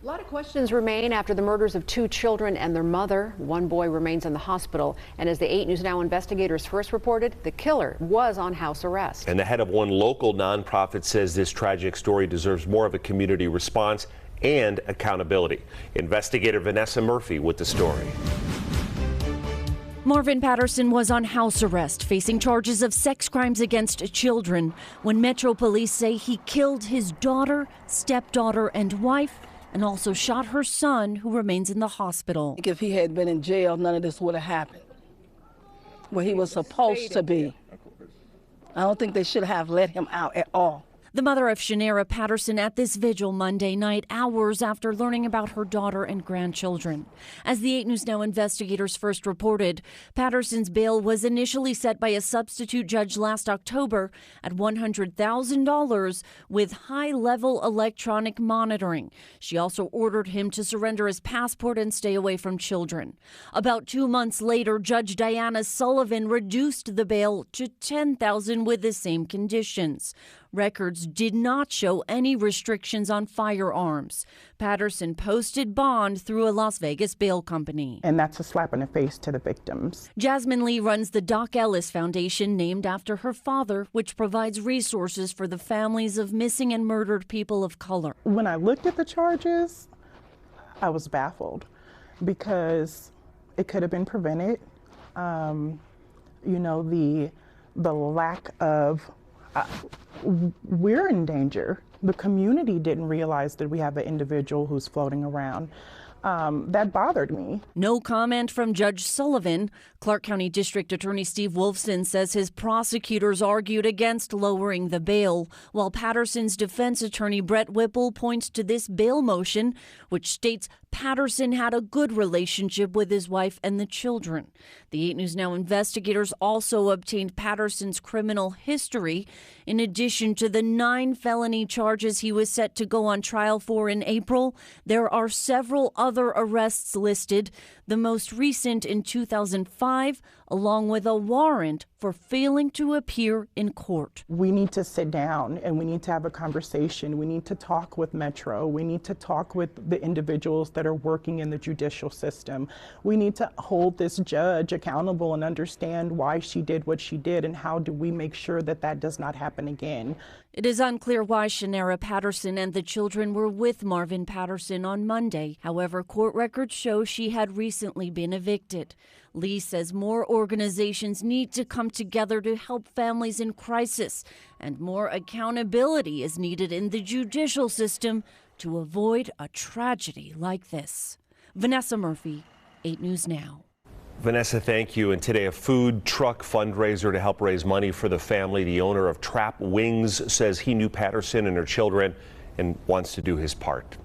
A lot of questions remain after the murders of two children and their mother. One boy remains in the hospital, and as the 8 News Now investigators first reported, the killer was on house arrest. And the head of one local nonprofit says this tragic story deserves more of a community response and accountability. Investigator Vanessa Murphy with the story. Marvin Patterson was on house arrest, facing charges of sex crimes against children, when Metro Police say he killed his daughter, stepdaughter, and wife, and also shot her son, who remains in the hospital. If he had been in jail, none of this would have happened, where he was supposed to be. I don't think they should have let him out at all. The mother of Shanera Patterson at this vigil Monday night, hours after learning about her daughter and grandchildren. As the 8 News Now investigators first reported, Patterson's bail was initially set by a substitute judge last October at $100,000 with high-level electronic monitoring. She also ordered him to surrender his passport and stay away from children. About 2 months later, Judge Diana Sullivan reduced the bail to $10,000 with the same conditions. Records did not show any restrictions on firearms. Patterson posted bond through a Las Vegas bail company. And that's a slap in the face to the victims. Jasmine Lee runs the Doc Ellis Foundation, named after her father, which provides resources for the families of missing and murdered people of color. When I looked at the charges, I was baffled because it could have been prevented. The lack of we're in danger. The community didn't realize that we have an individual who's floating around. That bothered me. No comment from Judge Sullivan. Clark County District Attorney Steve Wolfson says his prosecutors argued against lowering the bail, while Patterson's defense attorney Brett Whipple points to this bail motion, which states Patterson had a good relationship with his wife and the children. The 8 News Now investigators also obtained Patterson's criminal history. In addition to the 9 felony charges he was set to go on trial for in April, there are several other arrests listed, the most recent in 2005, along with a warrant for failing to appear in court. We need to sit down and we need to have a conversation. We need to talk with Metro. We need to talk with the individuals that are working in the judicial system. We need to hold this judge accountable and understand why she did what she did and how do we make sure that that does not happen again. It is unclear why Shanera Patterson and the children were with Marvin Patterson on Monday. However, court records show she had recently been evicted. Lee says more organizations need to come together to help families in crisis, and more accountability is needed in the judicial system to avoid a tragedy like this. Vanessa Murphy, 8 News Now. Vanessa, thank you. And today, a food truck fundraiser to help raise money for the family. The owner of Trap Wings says he knew Patterson and her children and wants to do his part.